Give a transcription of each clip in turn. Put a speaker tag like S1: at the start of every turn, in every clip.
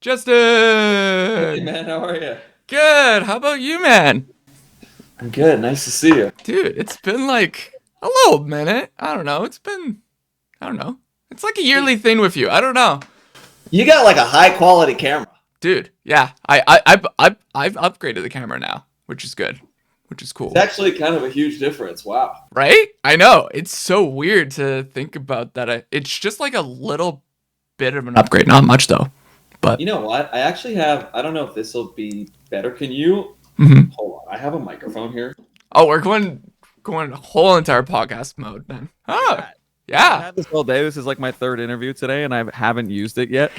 S1: Hey
S2: Justin!
S1: man, how are you?
S2: Good. How about you, man?
S1: I'm good. Nice to see you.
S2: Dude, it's been like a little minute. I don't know. I don't know. It's like a yearly thing with you. I don't know.
S1: You got like a high quality camera.
S2: Dude, yeah. I've upgraded the camera now, which is good. Which is
S1: It's
S2: cool.
S1: actually kind of a huge difference. Wow.
S2: Right? I know. It's so weird to think about that. It's just like a little bit of an upgrade. Not much though. But
S1: You know what? I actually have, I don't know if this will be better. Can you
S2: mhm.
S1: hold on? I have a microphone here.
S2: Oh, we're going whole entire podcast mode then.
S3: Look at
S2: Oh,
S3: that. I've
S2: yeah.
S3: had this all day. This is like my third interview today, and I haven't used it yet.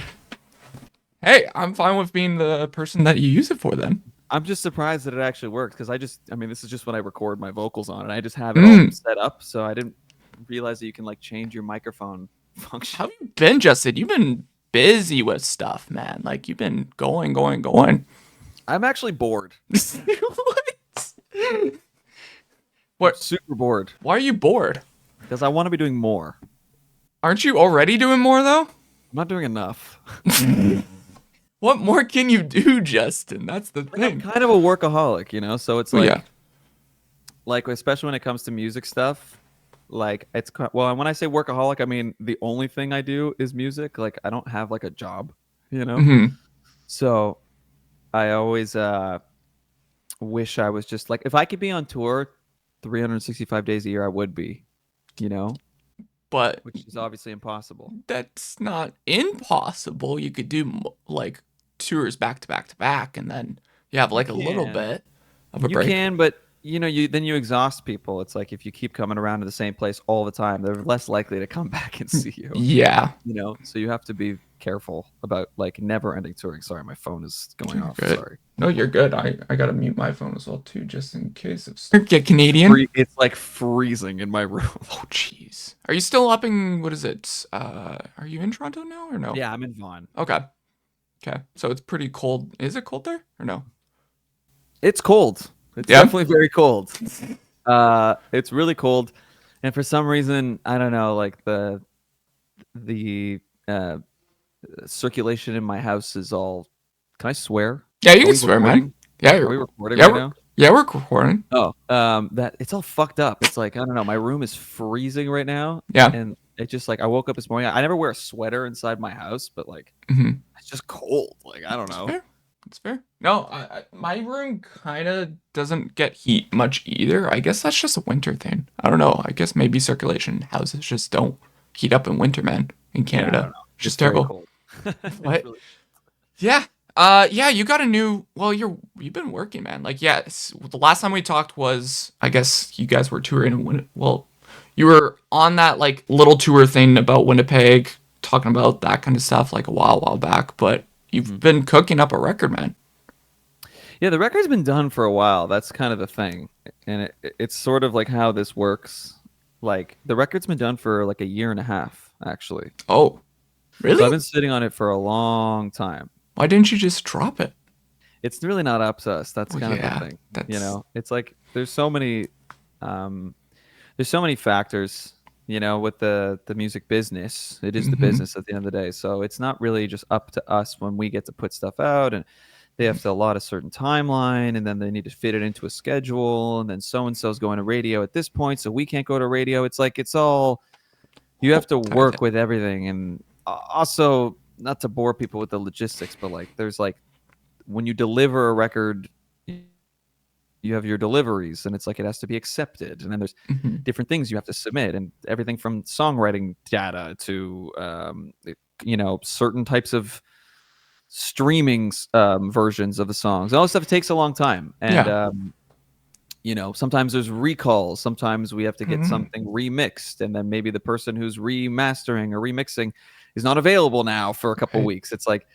S2: Hey, I'm fine with being the person that you use it for then.
S3: I'm just surprised that it actually works because I mean, this is just when I record my vocals on, and I just have it all
S2: Mm.
S3: set up. So I didn't realize that you can like change your microphone
S2: How
S3: function.
S2: have you been, Justin? You've been busy with stuff, man. Like you've been going.
S3: I'm actually bored.
S2: What?
S3: I'm
S2: What?
S3: super bored
S2: Why are you bored?
S3: because I want to be doing more.
S2: Aren't you already doing more though?
S3: I'm not doing enough.
S2: What more can you do, Justin? That's the
S3: Like I'm
S2: thing.
S3: kind of a workaholic, you know. So it's
S2: Well, yeah.
S3: like especially when it comes to music stuff. Like well, when I say workaholic, I mean the only thing I do is music. Like I don't have like a job, you know.
S2: Hmm.
S3: So I always wish I was just like if I could be on tour 365 days a year, I would be, you know,
S2: But
S3: which is obviously impossible.
S2: that's not impossible. You could do like tours back to back to back, and then you have
S3: You
S2: like a little
S3: can.
S2: bit of a
S3: You
S2: break.
S3: can, but you exhaust people. It's like if you keep coming around to the same place all the time, they're less likely to come back and see you.
S2: Yeah.
S3: You know, so you have to be careful about like never ending touring. Sorry, my phone is going
S2: You're
S3: off.
S2: good.
S3: Sorry.
S2: No, you're good. I gotta mute my phone as well too, just in case of get Canadian.
S3: It's like freezing in my room.
S2: Oh, jeez. Are you still up in what is it? Are you in Toronto now or no?
S3: Yeah, I'm in Vaughan.
S2: Okay. Okay. So it's pretty cold. Is it cold there or no?
S3: It's cold. It's
S2: Yeah.
S3: definitely very cold. It's really cold, and for some reason, I don't know, like the circulation in my house is all. Can I swear?
S2: Yeah, you
S3: Are
S2: can
S3: we
S2: swear, man.
S3: recording?
S2: Yeah,
S3: Are we recording
S2: yeah,
S3: right now?
S2: yeah, we're recording.
S3: Oh, that it's all fucked up. It's like I don't know. My room is freezing right now,
S2: Yeah.
S3: and it just like I woke up this morning. I never wear a sweater inside my house, but like
S2: Mm-hmm.
S3: it's just cold. Like I don't
S2: It's
S3: know.
S2: fair. It's fair. No, my room kind of doesn't get heat much either. I guess that's just a winter thing. I don't know. I guess maybe circulation houses just don't heat up in winter, man. In
S3: Yeah, I don't
S2: Canada,
S3: know.
S2: it's
S3: It's
S2: just
S3: very
S2: terrible.
S3: cold. It's
S2: What?
S3: really
S2: Yeah. Yeah, you got a new, well, you've been working, man. Like, yeah, the last time we talked was, I guess you guys were touring in well, you were on that like little tour thing about Winnipeg, talking about that kind of stuff like a while back, but you've
S3: Mhm.
S2: been cooking up a record, man.
S3: Yeah, the record's been done for a while. That's kind of the thing, and it's sort of like how this works. Like the record's been done for like a year and a half, actually.
S2: Oh,
S3: So I've
S2: really?
S3: been sitting on it for a long time.
S2: Why didn't you just drop it?
S3: It's really not up to us. That's
S2: Well,
S3: kind of the
S2: yeah,
S3: thing. You
S2: that's
S3: know, it's like um, there's so many factors. You know, with the music business, it is the
S2: hmm
S3: business at the end of the day. So it's not really just up to us when we get to put stuff out, and they have to allot a certain timeline, and then they need to fit it into a schedule, and then so and so's going to radio at this point, so we can't go to radio. It's like it's all you have to
S2: tied
S3: work with everything, and also not to bore people with the logistics, but like there's like when you deliver a record, you have your deliveries, and it's like it has to be accepted, and then there's
S2: hmm
S3: different things you have to submit, and everything from songwriting data to certain types of streaming versions of the songs. All this stuff takes a long time, and
S2: Yeah.
S3: sometimes there's recalls. Sometimes we have to get
S2: Mhm.
S3: something remixed, and then maybe the person who's remastering or remixing is not available now for a couple
S2: Right.
S3: weeks. It's like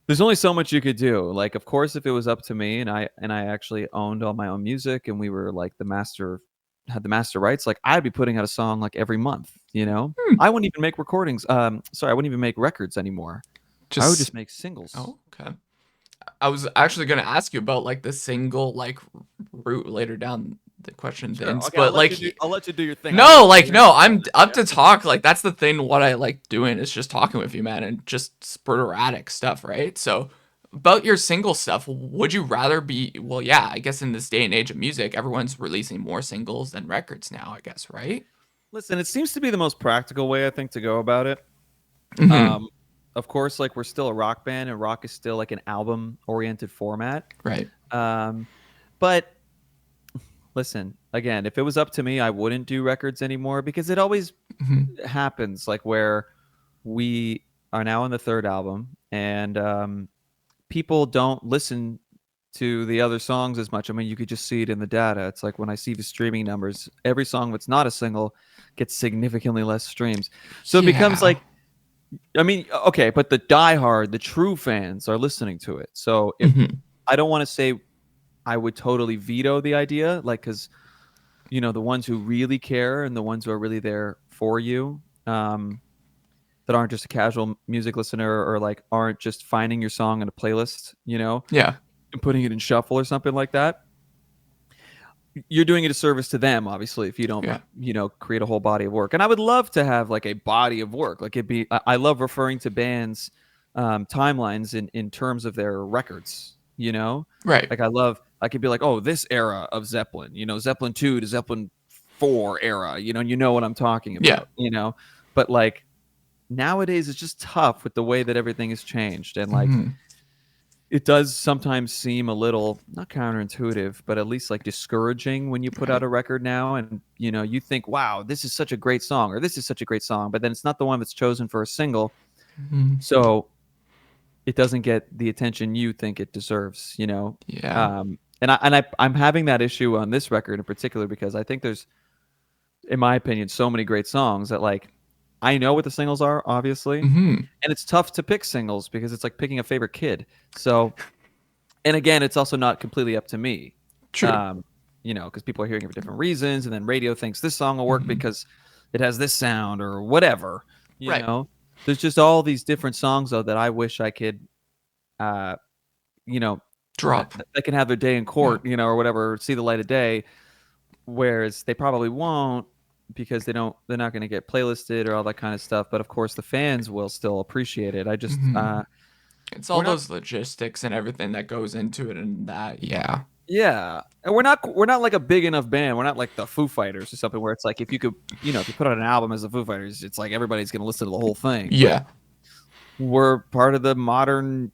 S3: there's only so much you could do. Like, of course, if it was up to me and I actually owned all my own music and we were like had the master rights, like I'd be putting out a song like every month, you know?
S2: Hmm.
S3: I wouldn't even make recordings. Sorry, I wouldn't even make records anymore. I would
S2: Just
S3: just make singles.
S2: oh, okay. I was actually gonna ask you about like the single like route later down the question
S3: Sure.
S2: thins,
S3: Okay,
S2: but
S3: I'll let you do your thing.
S2: no, like no, I'm up to talk. Like that's the thing. What I like doing is just talking with you, man, and just sporadic stuff, right? So about your single stuff, would you rather be? Well, yeah, I guess in this day and age of music, everyone's releasing more singles than records now. I guess, right?
S3: Listen, it seems to be the most practical way I think to go about it.
S2: Mm-hmm.
S3: Of course, like we're still a rock band, and rock is still like an album-oriented format.
S2: Right.
S3: But listen, again, if it was up to me, I wouldn't do records anymore because it always
S2: Mm-hmm.
S3: happens like where we are now on the third album and people don't listen to the other songs as much. I mean, you could just see it in the data. It's like when I see the streaming numbers, every song that's not a single gets significantly less streams. So it becomes
S2: Yeah.
S3: like, I mean, okay, but the diehard, the true fans are listening to it. So if
S2: Mm-hmm.
S3: I don't want to say I would totally veto the idea, like, because the ones who really care and the ones who are really there for you, that aren't just a casual music listener or like aren't just finding your song in a playlist,
S2: Yeah.
S3: and putting it in shuffle or something like that. You're doing a disservice to them, obviously, if you don't,
S2: Yeah.
S3: create a whole body of work. And I would love to have like a body of work. Like I love referring to bands' timelines in terms of their records.
S2: Right.
S3: Like I could be like, oh, this era of Zeppelin, Zeppelin 2 to Zeppelin 4 era, and you know what I'm talking
S2: Yeah.
S3: about. But like nowadays, it's just tough with the way that everything has changed, and like
S2: Mm-hmm.
S3: it does sometimes seem a little not counterintuitive, but at least like discouraging when you put out
S2: Right.
S3: a record now and you think, wow, this is such a great song or this is such a great song, but then it's not the one that's chosen for a single.
S2: Mm-hmm.
S3: So it doesn't get the attention you think it deserves.
S2: Yeah.
S3: I'm having that issue on this record in particular because I think there's, in my opinion, so many great songs that like I know what the singles are, obviously,
S2: Mm-hmm.
S3: and it's tough to pick singles because it's like picking a favorite kid. So, and again, it's also not completely up to me,
S2: True.
S3: because people are hearing it for different reasons, and then radio thinks this song will work
S2: Mm-hmm.
S3: because it has this sound or whatever. You
S2: Right.
S3: know, there's just all these different songs though that I wish I could, uh, you know,
S2: Drop.
S3: they can have their day in
S2: Yeah.
S3: court, or whatever, see the light of day. Whereas they probably won't because they're not going to get playlisted or all that kind of stuff. But of course, the fans will still appreciate it. I just,
S2: Mm-hmm. It's all
S3: we're not,
S2: those logistics and everything that goes into it, and that. Yeah.
S3: yeah, and we're not like a big enough band. We're not like the Foo Fighters or something where it's like if you could, if you put out an album as the Foo Fighters, it's like everybody's going to listen to the whole thing.
S2: Yeah.
S3: But we're part of the modern,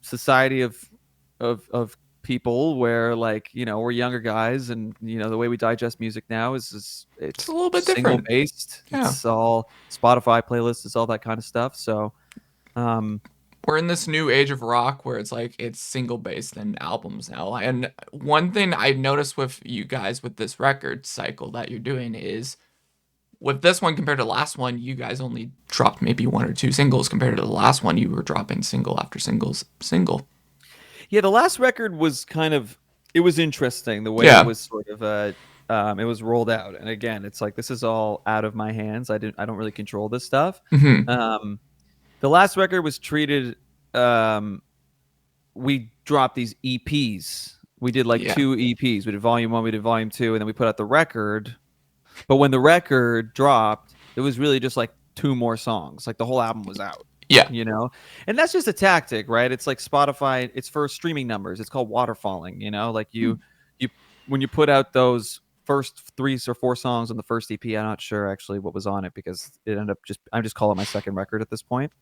S3: society of people where like we're younger guys and the way we digest music now is
S2: It's
S3: it's
S2: a little bit
S3: single
S2: different.
S3: based.
S2: Yeah.
S3: It's all Spotify playlists. It's all that kind of stuff. So
S2: We're in this new age of rock where it's like it's single based and albums now. And one thing I've noticed with you guys with this record cycle that you're doing is with this one compared to the last one, you guys only dropped maybe one or two singles compared to the last one. You were dropping single after single.
S3: yeah, the last record was it was interesting the way
S2: Yeah.
S3: it was sort of it was rolled out. And again, it's like this is all out of my hands. I don't really control this stuff.
S2: Mm-hmm.
S3: The last record was treated. We dropped these EPs. We did like
S2: Yeah.
S3: 2 EPs. We did volume 1, we did volume 2, and then we put out the record. But when the record dropped, it was really just like 2 more songs. Like the whole album was out.
S2: Yeah.
S3: And that's just a tactic, right? It's like Spotify. It's for streaming numbers. It's called waterfalling. Like you when you put out those first 3 or 4 songs on the first EP. I'm not sure actually what was on it because it ended up I'm just calling it my second record at this point.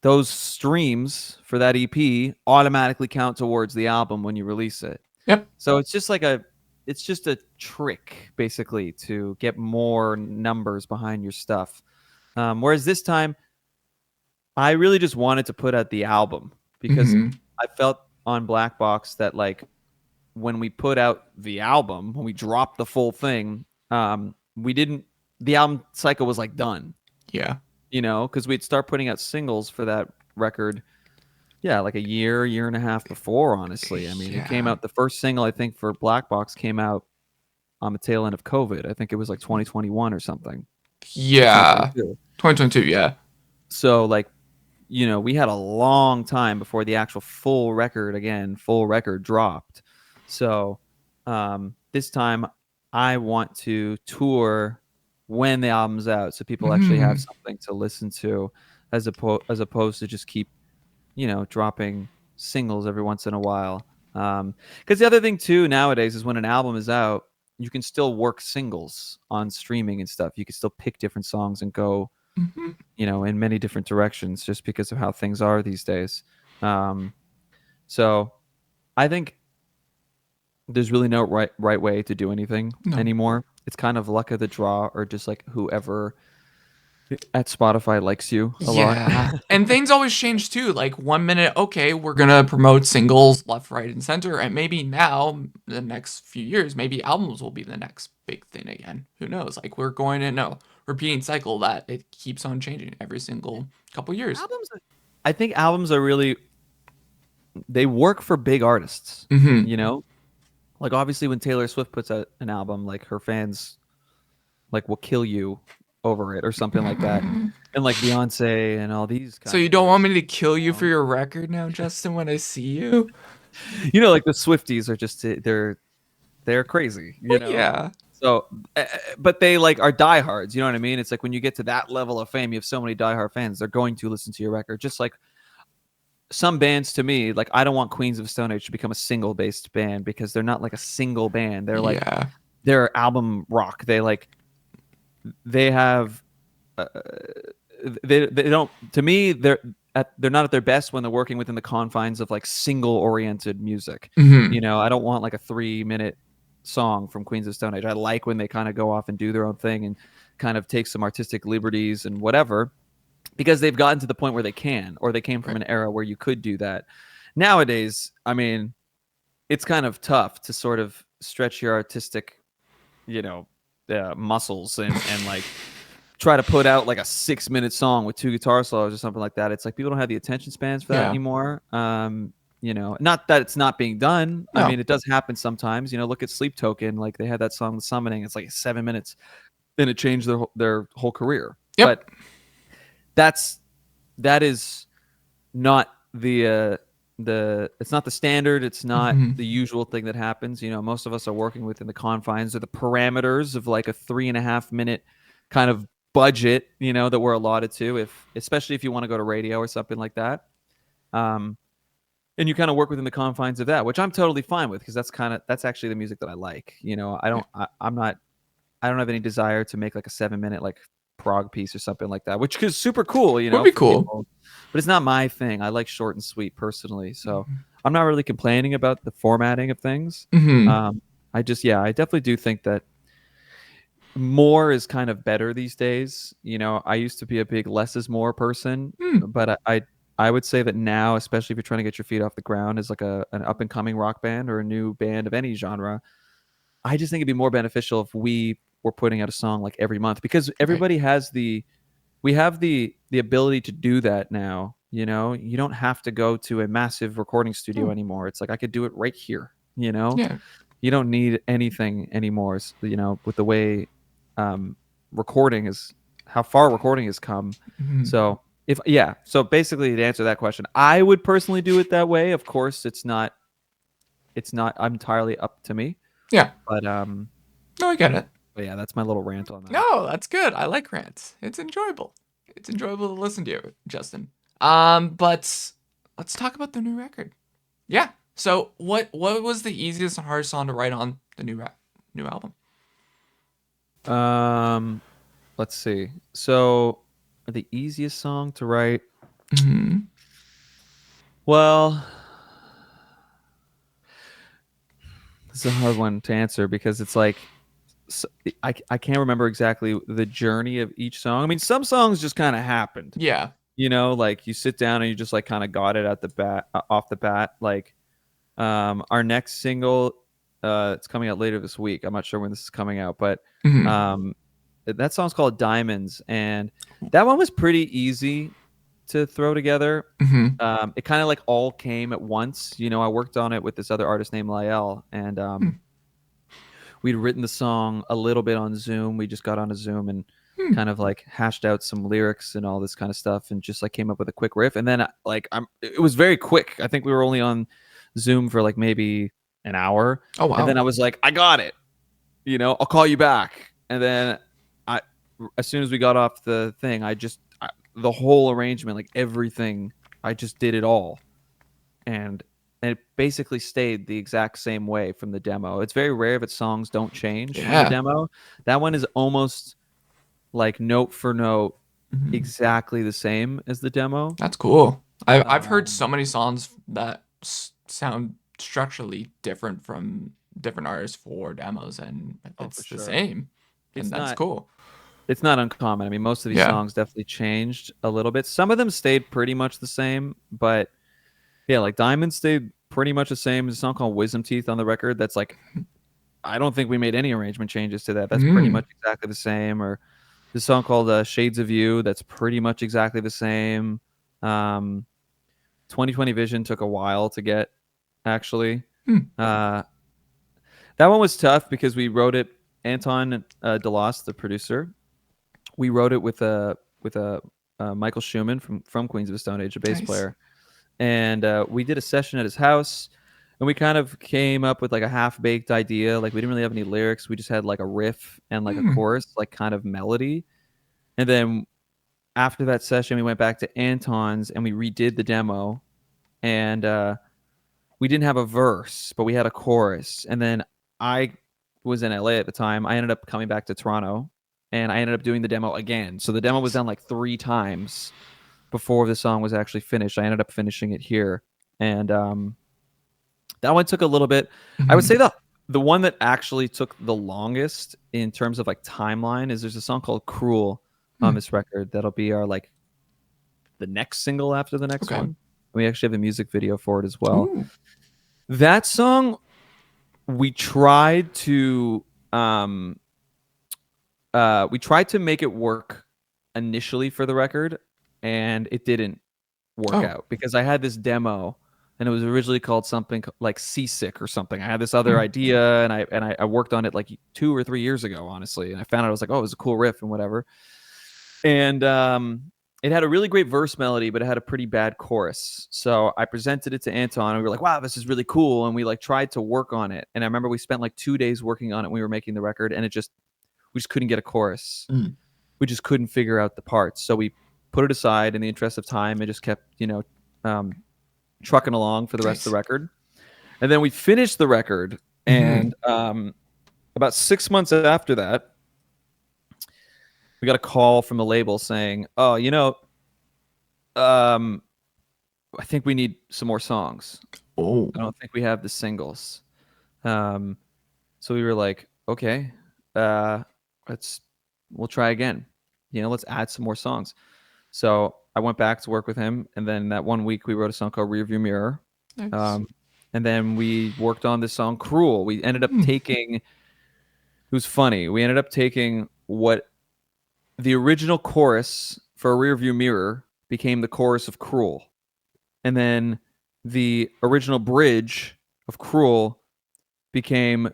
S3: Those streams for that EP automatically count towards the album when you release it.
S2: Yep.
S3: So it's just a trick basically to get more numbers behind your stuff. Whereas this time, I really just wanted to put out the album because
S2: Mm-hmm.
S3: I felt on Black Box that like when we put out the album, when we dropped the full thing, the album cycle was like done.
S2: Yeah.
S3: Because we'd start putting out singles for that record, yeah, like a year and a half before, honestly. I mean, it came
S2: Yeah.
S3: out, the first single, I think, for Black Box came out on the tail end of COVID. I think it was like 2021 or something.
S2: Yeah.
S3: 2022.
S2: 2022. Yeah.
S3: So, like, we had a long time before the actual full record dropped. So, This time I want to tour when the album's out, so people actually have something to listen to, as opposed to just keep, dropping singles every once in a while. Because the other thing too nowadays is when an album is out, you can still work singles on streaming and stuff. You can still pick different songs and go, in many different directions, just because of how things are these days. So I think there's really no right way to do anything anymore. It's kind of luck of the draw, or just like whoever at Spotify likes you a lot.
S2: And things always change too. Like 1 minute, okay, we're gonna promote singles left, right, and center, and maybe now the next few years, maybe albums will be the next big thing again. Who knows? Like we're going in a repeating cycle that it keeps on changing every single couple years.
S3: I think albums are really, they work for big artists. Like obviously when Taylor Swift puts out an album, like her fans like will kill you over it or something like that. And like Beyonce and all these kinds.
S2: So you don't want me to kill you for your record now, Justin, when I see you?
S3: Like the Swifties are just, they're crazy,
S2: Yeah.
S3: So, but they like are diehards, you know what I mean? It's like when you get to that level of fame, you have so many diehard fans, they're going to listen to your record. Just like some bands, to me, like I don't want Queens of Stone Age to become a single based band, because they're not like a single band. They're like, they're album rock. They have, they don't, to me, they're not at their best when they're working within the confines of like single oriented music. I don't want like a 3-minute song from Queens of Stone Age. I like when they kind of go off and do their own thing and kind of take some artistic liberties and whatever, because they've gotten to the point where they can, or they came from an era where you could do that. Nowadays, I mean, it's kind of tough to sort of stretch your artistic, muscles and like try to put out like a 6-minute song with 2 guitar solos or something like that. It's like people don't have the attention spans for that anymore. Not that it's not being done. No. I mean, it does happen sometimes. Look at Sleep Token. Like they had that song, The Summoning. It's like 7 minutes, and it changed their whole career. But that is not the it's not the standard. It's not the usual thing that happens. Most of us are working within the confines or the parameters of like a 3.5 minute kind of budget, that we're allotted to, especially if you want to go to radio or something like that. And you kind of work within the confines of that, which I'm totally fine with, because that's actually the music that I like. I don't have any desire to make like a 7-minute like prog piece or something like that, which is super cool,
S2: would be cool.
S3: People. But it's not my thing. I like short and sweet personally, so I'm not really complaining about the formatting of things. I definitely do think that more is kind of better these days. I used to be a big less is more person, but I would say that now, especially if you're trying to get your feet off the ground as like an up and coming rock band or a new band of any genre, I just think it'd be more beneficial if we were putting out a song like every month, because everybody has we have the ability to do that now. You don't have to go to a massive recording studio anymore. It's like I could do it right here. You don't need anything anymore. With the way recording is, how far recording has come. So basically, to answer that question, I would personally do it that way. Of course, it's not entirely up to me. But
S2: no, I get it.
S3: But yeah, that's my little rant on that.
S2: No, that's good. I like rants. It's enjoyable. It's enjoyable to listen to you, Justin. But let's talk about the new record. Yeah. So what was the easiest and hardest song to write on the new album?
S3: Let's see. So the easiest song to write. Well, this is a hard one to answer, because it's like, I can't remember exactly the journey of each song. I mean, some songs just kind of happened.
S2: Yeah.
S3: Like you sit down and you just like kind of got it off the bat. Like our next single, it's coming out later this week. I'm not sure when this is coming out, but that song's called Diamonds, and that one was pretty easy to throw together. It kind of like all came at once. I worked on it with this other artist named Lael, and we'd written the song a little bit on Zoom. We just got on a Zoom and kind of like hashed out some lyrics and all this kind of stuff, and just like came up with a quick riff. And then it was very quick. I think we were only on Zoom for like maybe an hour.
S2: Oh wow.
S3: And then I was like, I got it. I'll call you back. And then as soon as we got off the thing, the whole arrangement, like everything, I just did it all. And it basically stayed the exact same way from the demo. It's very rare that songs don't change from the demo. That one is almost like note for note exactly the same as the demo.
S2: That's cool. I've heard so many songs that sound structurally different from different artists for demos, and it's the same. And that's cool.
S3: It's not uncommon. I mean, most of these songs definitely changed a little bit. Some of them stayed pretty much the same, but yeah, like Diamond stayed pretty much the same. There's a song called Wisdom Teeth on the record that's like, I don't think we made any arrangement changes to that. That's pretty much exactly the same. Or this song called Shades of You, that's pretty much exactly the same. 2020 Vision took a while to get, actually. That one was tough because we wrote it, Anton DeLoss, the producer, we wrote it with Michael Schumann from Queens of the Stone Age, a bass player. And we did a session at his house, and we kind of came up with like a half-baked idea. Like we didn't really have any lyrics. We just had like a riff and like a chorus, like kind of melody. And then after that session, we went back to Anton's and we redid the demo. And we didn't have a verse, but we had a chorus. And then I was in LA at the time. I ended up coming back to Toronto, and I ended up doing the demo again. So the demo was done like 3 times before the song was actually finished. I ended up finishing it here. And that one took a little bit. I would say the one that actually took the longest in terms of like timeline is there's a song called Cruel on this record. That'll be our like the next single after the next one. We actually have a music video for it as well. Ooh. That song, we tried to make it work initially for the record, and it didn't work out because I had this demo and it was originally called something like Seasick or something. I had this other idea, and I worked on it like 2 or 3 years ago, honestly. And I found out, I was like, oh, it was a cool riff and whatever. And it had a really great verse melody, but it had a pretty bad chorus. So I presented it to Anton, and we were like, wow, this is really cool. And we like tried to work on it. And I remember we spent like 2 days working on it when we were making the record, and we just couldn't get a chorus. We just couldn't figure out the parts. So we put it aside in the interest of time and just kept, trucking along for the rest of the record. And then we finished the record, and about 6 months after that, we got a call from the label saying, oh, I think we need some more songs. I don't think we have the singles. So we were like, okay, we'll try again. Let's add some more songs. So I went back to work with him, and then that one week we wrote a song called Rearview Mirror. Nice. And then we worked on this song Cruel. We ended up taking, it was funny, we ended up taking what the original chorus for Rearview Mirror became the chorus of Cruel. And then the original bridge of Cruel became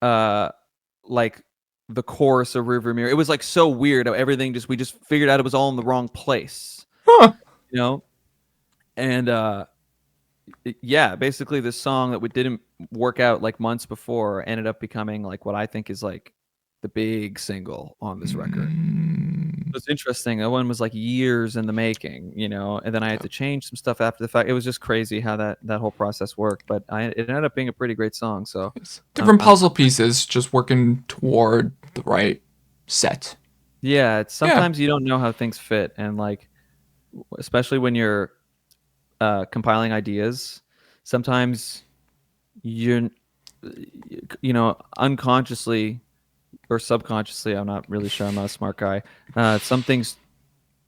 S3: like the chorus of Rearview Mirror. It was like so weird how everything we just figured out it was all in the wrong place. And basically this song that we didn't work out like months before ended up becoming like what I think is like the big single on this record. It's interesting. That one was like years in the making, and then I had to change some stuff after the fact. It was just crazy how that whole process worked, but it ended up being a pretty great song. So
S2: different puzzle pieces, just working toward the right set.
S3: Yeah, sometimes you don't know how things fit, and like especially when you're compiling ideas, sometimes you're unconsciously or subconsciously, I'm not really sure, I'm not a smart guy, some things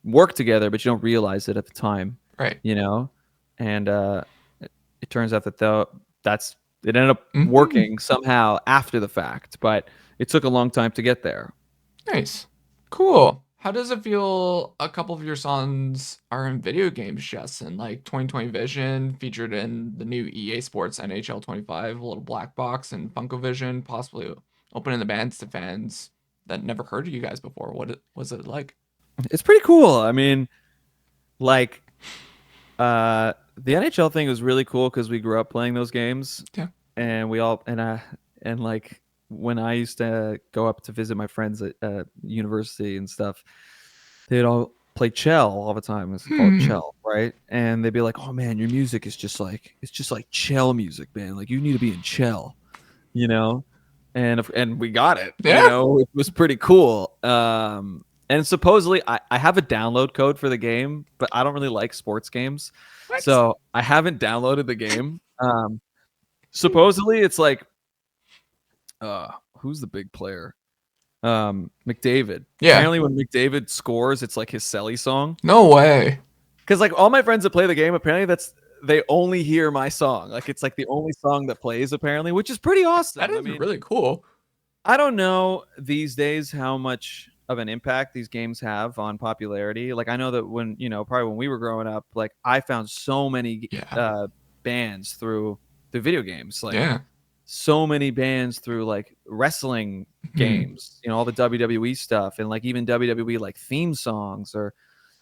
S3: work together but you don't realize it at the time,
S2: right?
S3: And it turns out that it ended up working somehow after the fact, but it took a long time to get there.
S2: Nice. Cool. How does it feel a couple of your songs are in video games, Justin? Like 2020 Vision featured in the new EA Sports NHL 25, a little black box, and Funko Vision, possibly opening the bands to fans that never heard of you guys before. What was it like?
S3: It's pretty cool. I mean, like, the NHL thing was really cool because we grew up playing those games.
S2: Yeah.
S3: and we all and like when I used to go up to visit my friends at university and stuff, they'd all play Chell all the time. It's called
S2: Hmm.
S3: Chell, right? And they'd be like, "Oh man, your music is just like it's just like Chell music, man. Like you need to be in Chell, you know." And we got it. You
S2: Yeah.
S3: know, it was pretty cool. And supposedly I have a download code for the game, but I don't really like sports games,
S2: What?
S3: so I haven't downloaded the game. Supposedly it's like who's the big player? McDavid.
S2: Yeah.
S3: Apparently when McDavid scores, it's like his Selly song.
S2: No way.
S3: Because like all my friends that play the game, apparently they only hear my song. Like it's like the only song that plays apparently, which is pretty awesome.
S2: That is
S3: I mean,
S2: really cool.
S3: I don't know these days how much of an impact these games have on popularity. Like I know that when, probably when we were growing up, like I found so many
S2: Yeah.
S3: bands through the video games. Like
S2: Yeah.
S3: so many bands through like wrestling
S2: Hmm.
S3: games, all the WWE stuff and like even WWE like theme songs or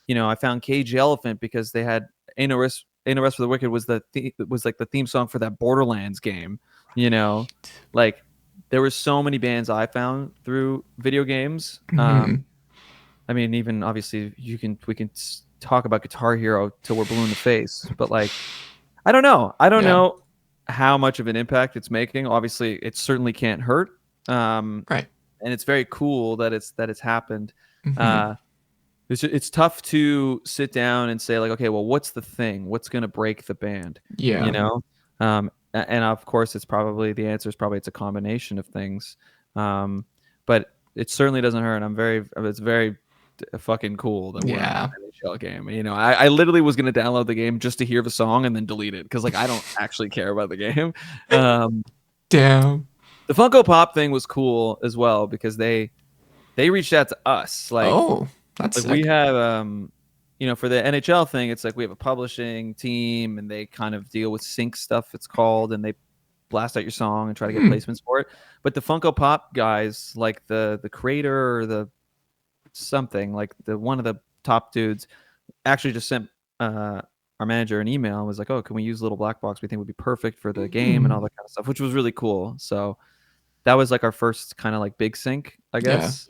S3: I found Cage the Elephant because they had Ain't No Rest for the Wicked was was like the theme song for that Borderlands game, like there were so many bands I found through video games.
S2: Hmm.
S3: I mean, even obviously we can talk about Guitar Hero till we're blue in the face, but like I don't know. I don't
S2: Yeah.
S3: know how much of an impact it's making. Obviously, it certainly can't hurt.
S2: Right.
S3: And it's very cool that it's happened.
S2: Hmm.
S3: Uh, it's tough to sit down and say like, okay, well, what's the thing? What's going to break the band? You
S2: Yeah.
S3: know? And of course, the answer is probably it's a combination of things. But it certainly doesn't hurt. It's very fucking cool that we're in an
S2: Yeah.
S3: NHL game. I literally was going to download the game just to hear the song and then delete it because like I don't actually care about the game. Um,
S2: Damn.
S3: the Funko Pop thing was cool as well because they reached out to us
S2: Oh, that's
S3: like we
S2: sick.
S3: have for the NHL thing, it's like we have a publishing team and they kind of deal with sync stuff, it's called, and they blast out your song and try to get
S2: Hmm.
S3: placements for it. But the Funko Pop guys, like the creator or the something, like the one of the top dudes, actually just sent our manager an email and was like, "Oh, can we use Little Black Box? We think would be perfect for the game and all
S2: Hmm.
S3: that kind of stuff," which was really cool. So that was like our first kind of like big sync, I
S2: Yeah.
S3: guess.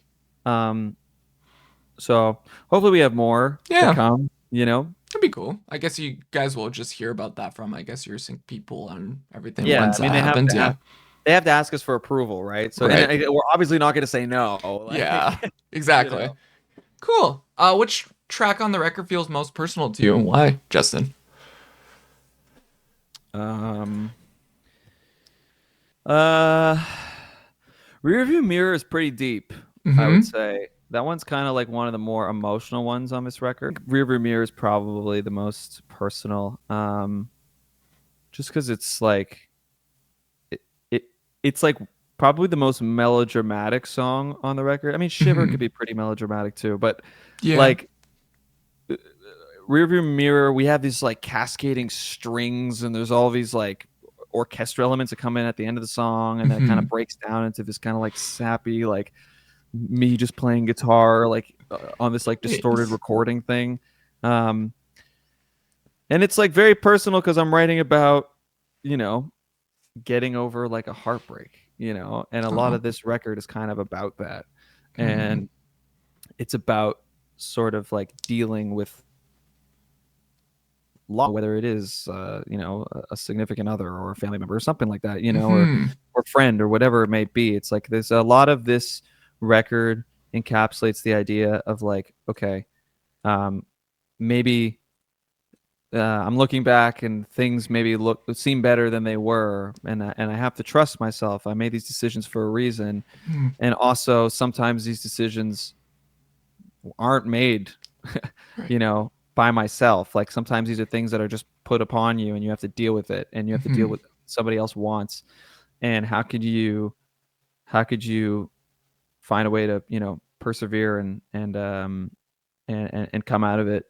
S3: So hopefully we have more to
S2: Yeah.
S3: come,
S2: That'd be cool. I guess you guys will just hear about that from, I guess, your sync people and everything
S3: Yeah,
S2: once
S3: I
S2: that
S3: mean
S2: happens. Yeah.
S3: they have to ask us for approval, right? So
S2: Right.
S3: we're obviously not going to say no.
S2: Yeah.
S3: Like, you
S2: Exactly.
S3: know.
S2: Cool. Which track on the record feels most personal to you and why, Justin?
S3: Um. Uh. Rearview Mirror is pretty deep, I would
S2: Mm-hmm.
S3: say. That one's kind of like one of the more emotional ones on this record. Rearview Mirror is probably the most personal. Just because it's like it, it it's like probably the most melodramatic song on the record. I mean, Shiver
S2: Mm-hmm.
S3: could be pretty melodramatic too, but
S2: Yeah.
S3: like Rearview Mirror, we have these like cascading strings, and there's all these like orchestral elements that come in at the end of the song, and then it kind
S2: Mm-hmm.
S3: of breaks down into this kind of like sappy, like me just playing guitar, like on this like distorted
S2: Nice.
S3: recording thing. Um, and it's like very personal because I'm writing about, you know, getting over like a heartbreak, and a lot
S2: Oh.
S3: of this record is kind of about that.
S2: Mm-hmm.
S3: And it's about sort of like dealing with loss, whether it is, a significant other or a family member or something like that,
S2: Mm-hmm.
S3: or friend or whatever it may be. It's like there's a lot of this record encapsulates the idea of like, okay, maybe I'm looking back and things maybe seem better than they were, and I have to trust myself. I made these decisions for a reason, and also sometimes these decisions aren't made,
S2: Right.
S3: by myself. Like sometimes these are things that are just put upon you, and you have to deal with it, and you have to deal
S2: Mm-hmm.
S3: with what somebody else wants. And how could you find a way to persevere and come out of it,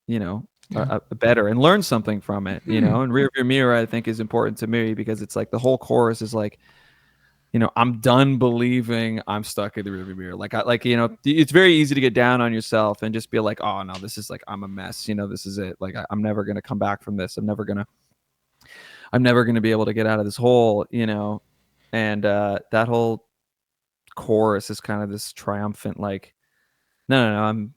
S3: you know,
S2: Yeah.
S3: better and learn something from it,
S2: Hmm.
S3: and Rearview Mirror, I think, is important to me because it's like the whole chorus is like, I'm done believing I'm stuck in the rearview mirror. It's very easy to get down on yourself and just be like, oh no, this is like, I'm a mess. This is it. Like, I'm never going to come back from this. I'm never going to I'm never going to be able to get out of this hole, you know. And that whole chorus is kind of this triumphant, like, no,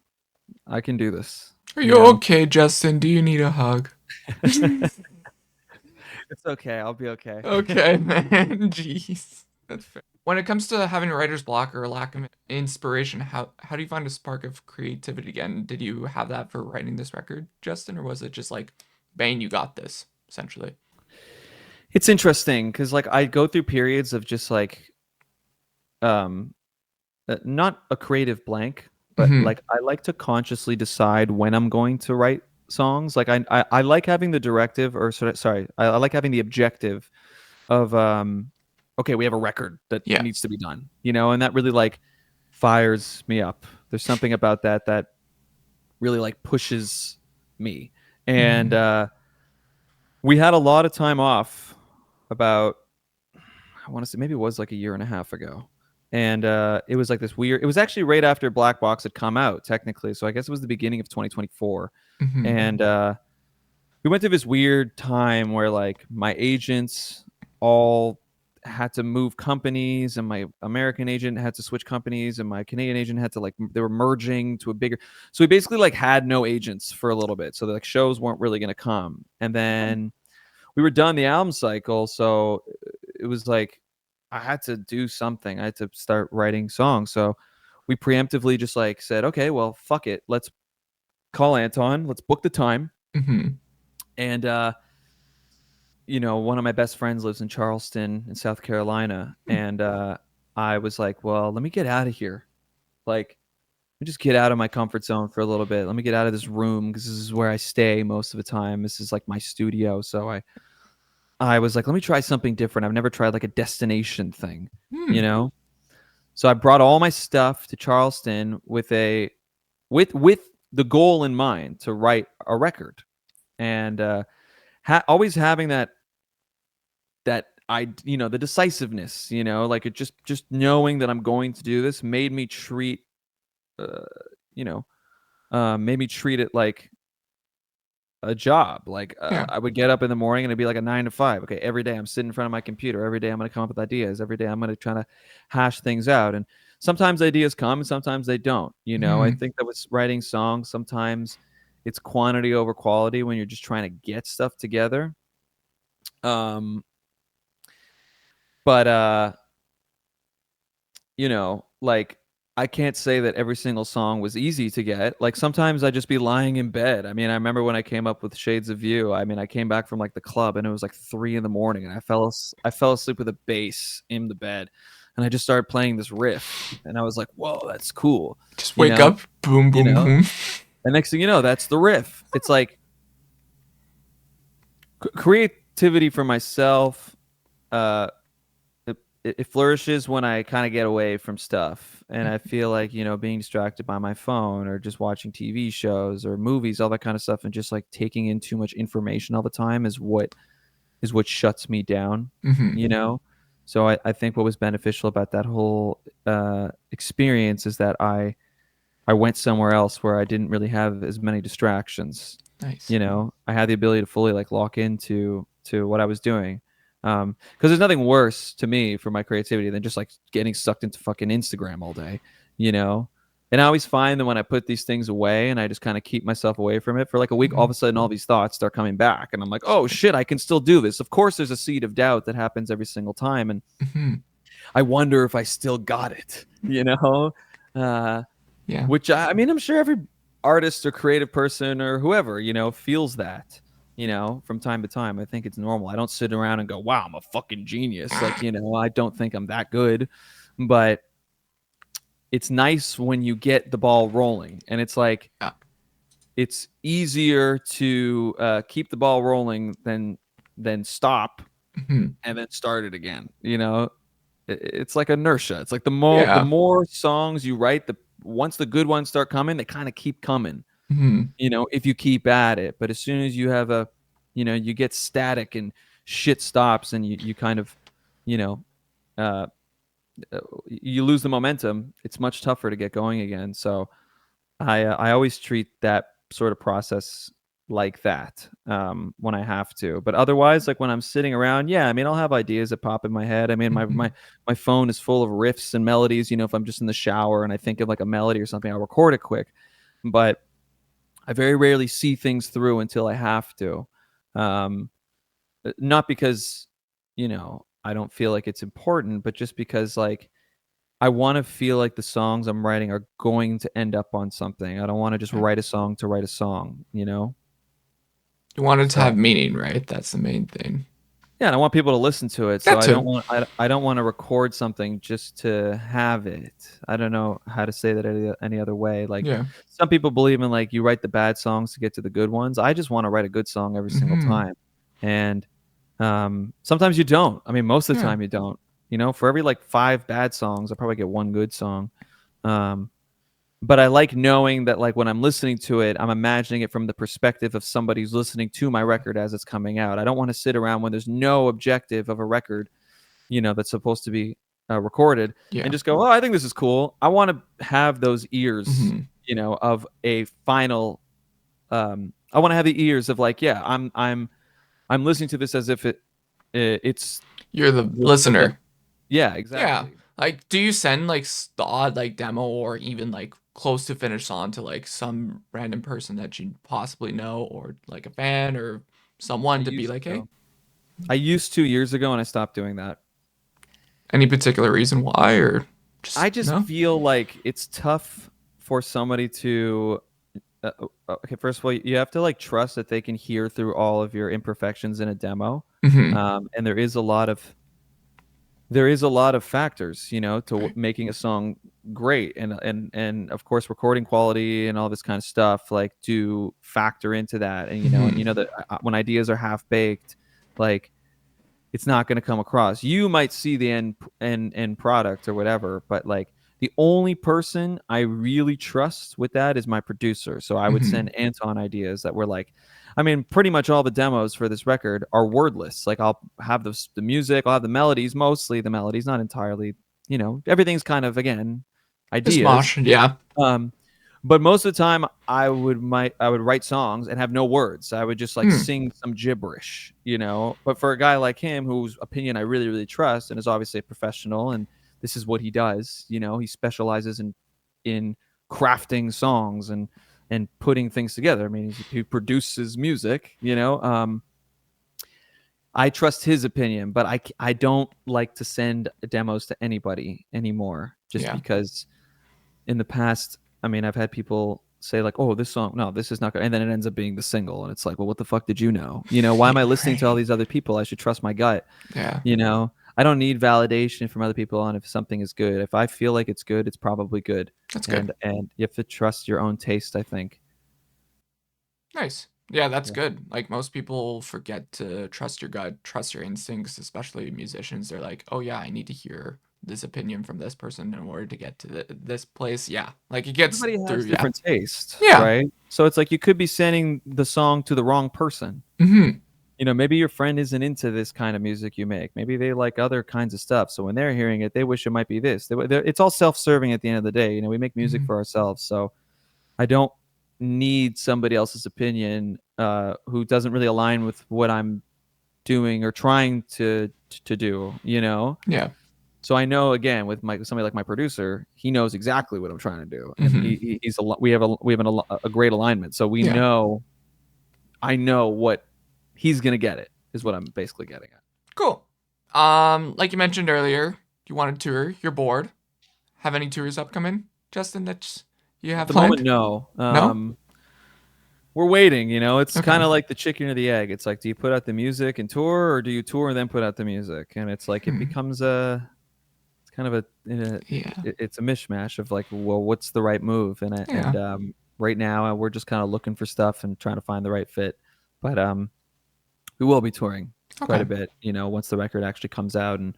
S3: I can do this,
S2: Are
S3: you
S2: you
S3: know.
S2: okay, Justin? Do you need a hug?
S3: It's okay. I'll be okay.
S2: Okay, man. Jeez. That's fair. When it comes to having writer's block or lack of inspiration, how do you find a spark of creativity again? Did you have that for writing this record, Justin, or was it just like, Bane, you got this, essentially?
S3: It's interesting because like I go through periods of just like um not a creative blank, but
S2: Mm-hmm.
S3: like I like to consciously decide when I'm going to write songs. Like I like having the directive, or sorry, I like having the objective of okay, we have a record that
S2: Yeah.
S3: needs to be done, you know, and that really like fires me up. There's something about that really like pushes me. And
S2: Mm-hmm.
S3: we had a lot of time off about, I want to say maybe it was like a year and a half ago. And it was like this weird, it was actually right after Black Box had come out, technically. So I guess it was the beginning of 2024.
S2: Mm-hmm.
S3: And we went through this weird time where like my agents all had to move companies, and my American agent had to switch companies, and my Canadian agent had to like, they were merging to a bigger. So we basically like had no agents for a little bit. So the like shows weren't really going to come. And then we were done the album cycle. So it was like I had to do something. I had to start writing songs. So we preemptively just like said, okay, well, fuck it. Let's call Anton. Let's book the time.
S2: Mm-hmm.
S3: And you know, one of my best friends lives in Charleston in South Carolina, and I was like, well, let me get out of here. Like, let me just get out of my comfort zone for a little bit. Let me get out of this room because this is where I stay most of the time. This is like my studio. So I was like, let me try something different. I've never tried like a destination thing, you
S2: Hmm.
S3: know? So I brought all my stuff to Charleston with with the goal in mind to write a record. And always having that I, you know, the decisiveness, you know, like it just knowing that I'm going to do this made me treat uh you know, made me treat it like a job. Like
S2: Yeah.
S3: I would get up in the morning and it'd be like a 9 to 5. Okay, every day I'm sitting in front of my computer. Every day I'm going to come up with ideas. Every day I'm going to try to hash things out. And sometimes ideas come and sometimes they don't. You know, I
S2: Mm-hmm.
S3: think that with writing songs, sometimes it's quantity over quality when you're just trying to get stuff together. Um, but you know, like I can't say that every single song was easy to get. Like sometimes I'd just be lying in bed. I mean, I remember when I came up with Shades of You. I mean, I came back from like the club and it was like 3 in the morning, and I fell asleep with a bass in the bed, and I just started playing this riff, and I was like, "Whoa, that's cool,"
S2: Just
S3: you
S2: wake
S3: know,
S2: up, boom,
S3: you
S2: boom,
S3: know.
S2: boom.
S3: And next thing you know, that's the riff. It's like creativity for myself. Uh, it flourishes when I kind of get away from stuff. And I feel like, you know, being distracted by my phone or just watching TV shows or movies, all that kind of stuff, and just like taking in too much information all the time is what shuts me down,
S2: Mm-hmm.
S3: you know? So I think what was beneficial about that whole experience is that I went somewhere else where I didn't really have as many distractions.
S2: Nice.
S3: You know, I had the ability to fully like lock into to what I was doing. Because there's nothing worse to me for my creativity than just like getting sucked into fucking Instagram all day, you know. And I always find that when I put these things away and I just kind of keep myself away from it for like a week, all of
S2: Mm-hmm.
S3: a sudden all these thoughts start coming back, and I'm like, oh shit, I can still do this. Of course, there's a seed of doubt that happens every single time, and
S2: Mm-hmm.
S3: I wonder if I still got it, you know. Uh,
S2: Yeah.
S3: which I mean, I'm sure every artist or creative person or whoever, you know, feels that, you know, from time to time. I think it's normal. I don't sit around and go, wow, I'm a fucking genius. Like, you know, I don't think I'm that good. But it's nice when you get the ball rolling. And it's like,
S2: Yeah.
S3: it's easier to keep the ball rolling than stop
S2: Mm-hmm.
S3: and then start it again. You know, it's like inertia. It's like the
S2: Yeah.
S3: more songs you write, the once the good ones start coming, they kind of keep coming.
S2: Mm-hmm.
S3: You know, if you keep at it. But as soon as you have a, you know, you get static and shit stops, and you kind of, you know, uh, you lose the momentum. It's much tougher to get going again. So I always treat that sort of process like that when I have to. But otherwise, like when I'm sitting around, yeah, I mean, I'll have ideas that pop in my head. I mean, my phone is full of riffs and melodies. You know, if I'm just in the shower and I think of like a melody or something, I'll record it quick. But I very rarely see things through until I have to. Not because, you know, I don't feel like it's important, but just because like I want to feel like the songs I'm writing are going to end up on something. I don't want to just write a song to write a song, you know?
S2: You want it to
S3: So,
S2: have meaning, right? That's the main thing.
S3: yeah, and I want people to listen to it. So
S2: That too.
S3: I don't want to record something just to have it. I don't know how to say that any other way. Like
S2: Yeah.
S3: some people believe in like you write the bad songs to get to the good ones. I just want to write a good song every single time. And sometimes you don't. I mean, most of the time you don't. You know, for every like 5 bad songs, I probably get 1 good song. But I like knowing that like when I'm listening to it, I'm imagining it from the perspective of somebody who's listening to my record as it's coming out. I don't want to sit around when there's no objective of a record, you know, that's supposed to be recorded and just go, oh, I think this is cool. I want to have those ears, you know, of a final. I want to have the ears of like, yeah, I'm listening to this as if it's
S2: You're the listener.
S3: Yeah, exactly.
S2: Yeah. Like, do you send like the odd like demo or even like close to finish song to like some random person that you possibly know or like a fan or someone to be like, hey?
S3: I used to years ago and I stopped doing that.
S2: Any particular reason why, or
S3: I just feel like it's tough for somebody to. Okay, first of all, you have to like trust that they can hear through all of your imperfections in a demo, and there is a lot of factors, you know, to making a song great, and of course recording quality and all this kind of stuff like do factor into that, and you know that when ideas are half baked, like it's not going to come across. You might see the end product or whatever, but like the only person I really trust with that is my producer. So I would send Anton ideas that were like, I mean, pretty much all the demos for this record are wordless. Like I'll have the music, I'll have the melodies, mostly the melodies, not entirely, you know, everything's kind of, again, ideas.
S2: Mosh, yeah.
S3: But most of the time I would write songs and have no words. I would just like sing some gibberish, you know. But for a guy like him whose opinion I really, really trust and is obviously a professional and this is what he does, you know, he specializes in crafting songs and putting things together. I mean, he produces music, you know. I trust his opinion, but I don't like to send demos to anybody anymore just because in the past, I mean, I've had people say like, oh, this song, no, this is not good. And then it ends up being the single. And it's like, well, what the fuck did you know? You know, why am I listening to all these other people? I should trust my gut.
S2: Yeah.
S3: You know, I don't need validation from other people on if something is good. If I feel like it's good, it's probably good.
S2: That's good.
S3: And you have to trust your own taste, I think.
S2: Nice. Yeah, that's good. Like most people forget to trust your gut, trust your instincts, especially musicians. They're like, oh yeah, I need to hear this opinion from this person in order to get to this place. Yeah, like it gets
S3: everybody has
S2: through
S3: different taste.
S2: Yeah,
S3: right. So it's like you could be sending the song to the wrong person. You know, maybe your friend isn't into this kind of music you make. Maybe they like other kinds of stuff. So when they're hearing it, they wish it might be this. It's all self-serving at the end of the day. You know, we make music for ourselves. So I don't need somebody else's opinion who doesn't really align with what I'm doing or trying to do. You know.
S2: Yeah.
S3: So I know, again, with somebody like my producer, he knows exactly what I'm trying to do, and we have a great alignment. So we know, I know what he's gonna get. It is what I'm basically getting at.
S2: Cool. Like you mentioned earlier, you want to tour. You're bored. Have any tours upcoming, Justin? That you have
S3: at the
S2: planned?
S3: moment? No.
S2: No.
S3: We're waiting. You know, it's kind of like the chicken or the egg. It's like, do you put out the music and tour, or do you tour and then put out the music? And it's like it becomes kind of it's a mishmash of like, well, what's the right move? And right now we're just kind of looking for stuff and trying to find the right fit. But we will be touring quite a bit, you know, once the record actually comes out, and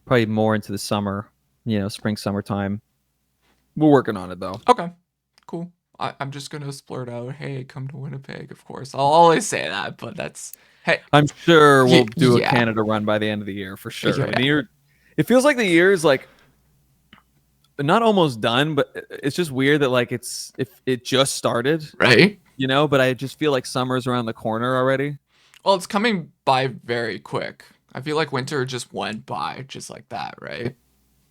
S3: probably more into the summer, you know, spring, summertime. We're working on it though.
S2: Okay, cool. I'm just gonna splurt out, hey, come to Winnipeg, of course. I'll always say that, but that's, hey.
S3: I'm sure we'll do a Canada run by the end of the year for sure.
S2: Yeah.
S3: I mean, it feels like the year is like not almost done, but it's just weird that like it just started.
S2: Right.
S3: you know, but I just feel like summer's around the corner already.
S2: Well, it's coming by very quick. I feel like winter just went by just like that, right?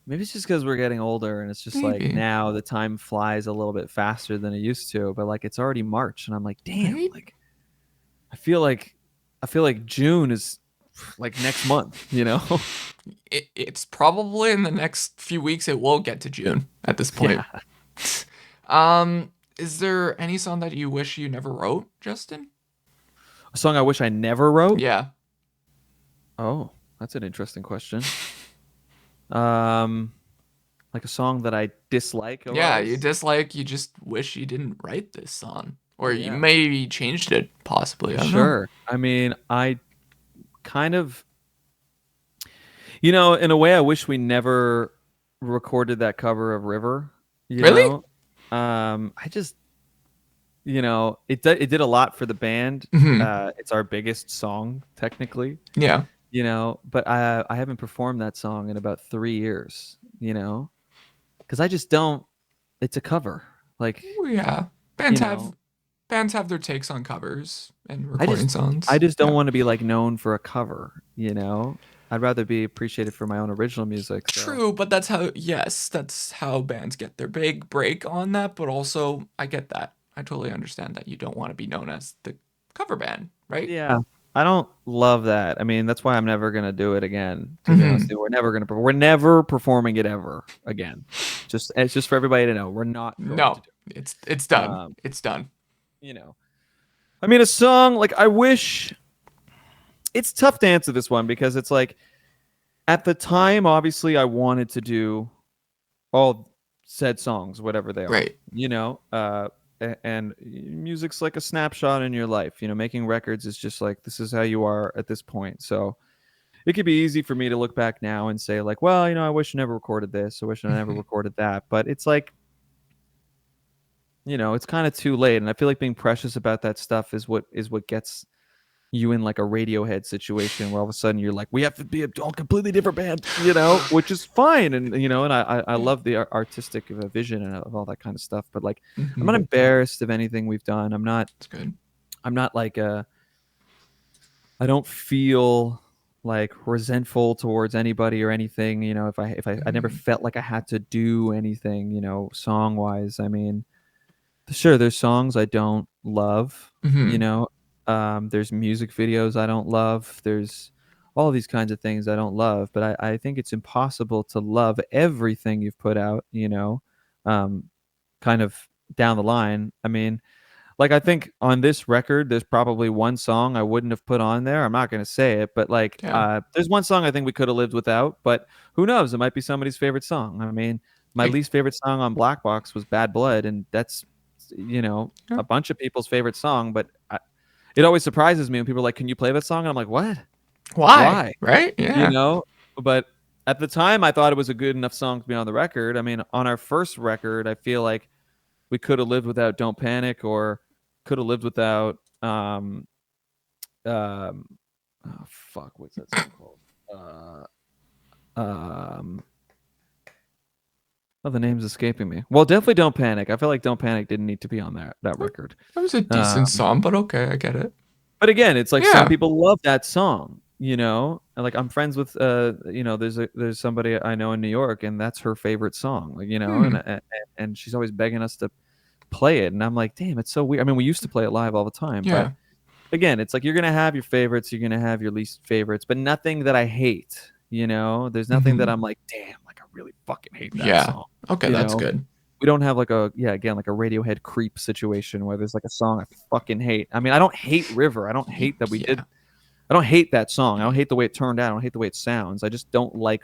S3: Maybe it's just because we're getting older and it's just like
S2: Maybe.
S3: now the time flies a little bit faster than it used to. But like it's already March and I'm like, damn,
S2: Right?
S3: like I feel like June is like next month, you know?
S2: It's probably in the next few weeks it will get to June at this point.
S3: Yeah.
S2: Is there any song that you wish you never wrote, Justin?
S3: A song I wish I never wrote?
S2: Yeah.
S3: Oh, that's an interesting question. Like a song that I dislike a
S2: Yeah,
S3: lot.
S2: you dislike, you just wish you didn't write this song. Or you
S3: Yeah.
S2: maybe changed it, possibly. I don't know.
S3: Sure. I mean, I kind of, you know, in a way, I wish we never recorded that cover of River. You
S2: Really?
S3: know, I just, you know, it did a lot for the band.
S2: Mhm.
S3: It's our biggest song technically,
S2: Yeah.
S3: you know, but I haven't performed that song in about 3 years. You know, because I just don't. It's a cover, like
S2: Yeah.
S3: you know.
S2: Bands have their takes on covers and
S3: I
S2: recording
S3: just
S2: songs.
S3: I just don't
S2: Yeah.
S3: want to be like known for a cover, you know? I'd rather be appreciated for my own original music. So.
S2: True, but that's how bands get their big break on that, but also I get that. I totally understand that you don't want to be known as the cover band, right?
S3: Yeah. I don't love that. I mean, that's why I'm never gonna do it again. To be honest, with you. We're never performing it ever again. It's just for everybody to know we're not going to
S2: No,
S3: do
S2: it's
S3: it.
S2: done. It's done.
S3: You know, I mean, a song like I wish. It's tough to answer this one because it's like at the time, obviously, I wanted to do all said songs, whatever they are.
S2: Right.
S3: You know, and music's like a snapshot in your life. You know, making records is just like this is how you are at this point. So it could be easy for me to look back now and say like, well, you know, I wish I never recorded this. I wish I never recorded that. But it's like, you know, it's kind of too late. And I feel like being precious about that stuff is what gets you in like a Radiohead situation where all of a sudden you're like, we have to be a completely different band, you know, which is fine. And, you know, and I love the artistic vision and of all that kind of stuff. But like, I'm not embarrassed of anything we've done. I'm not like, I don't feel like resentful towards anybody or anything, you know, if I never felt like I had to do anything, you know, song wise. I mean, sure, there's songs I don't love, you know. There's music videos I don't love. There's all these kinds of things I don't love. But I think it's impossible to love everything you've put out, you know, kind of down the line. I mean, like I think on this record, there's probably one song I wouldn't have put on there. I'm not going to say it, but like there's one song I think we could have lived without. But who knows? It might be somebody's favorite song. I mean, my least favorite song on Black Box was Bad Blood, and that's, you know, a bunch of people's favorite song. But it always surprises me when people are like, can you play that song? And I'm like, what?
S2: Why? Right? Yeah.
S3: You know, but at the time I thought it was a good enough song to be on the record. I mean, on our first record, I feel like we could have lived without Don't Panic or could have lived without oh fuck, what's that song called? Oh, the name's escaping me. Well, definitely Don't Panic. I feel like Don't Panic didn't need to be on that record.
S2: That was a decent song, but okay, I get it.
S3: But again, it's like some people love that song, you know. And like I'm friends with you know, there's somebody I know in New York, and that's her favorite song, like, you know, and she's always begging us to play it, and I'm like, damn, it's so weird. I mean, we used to play it live all the time, but again, it's like you're gonna have your favorites, you're gonna have your least favorites, but nothing that I hate, you know. There's nothing that I'm like, damn, like I really fucking hate that song.
S2: Okay, that's good.
S3: We don't have like a like a Radiohead creep situation where there's like a song I fucking hate. I mean, I don't hate River. I don't hate that we did. I don't hate that song. I don't hate the way it turned out. I don't hate the way it sounds. I just don't like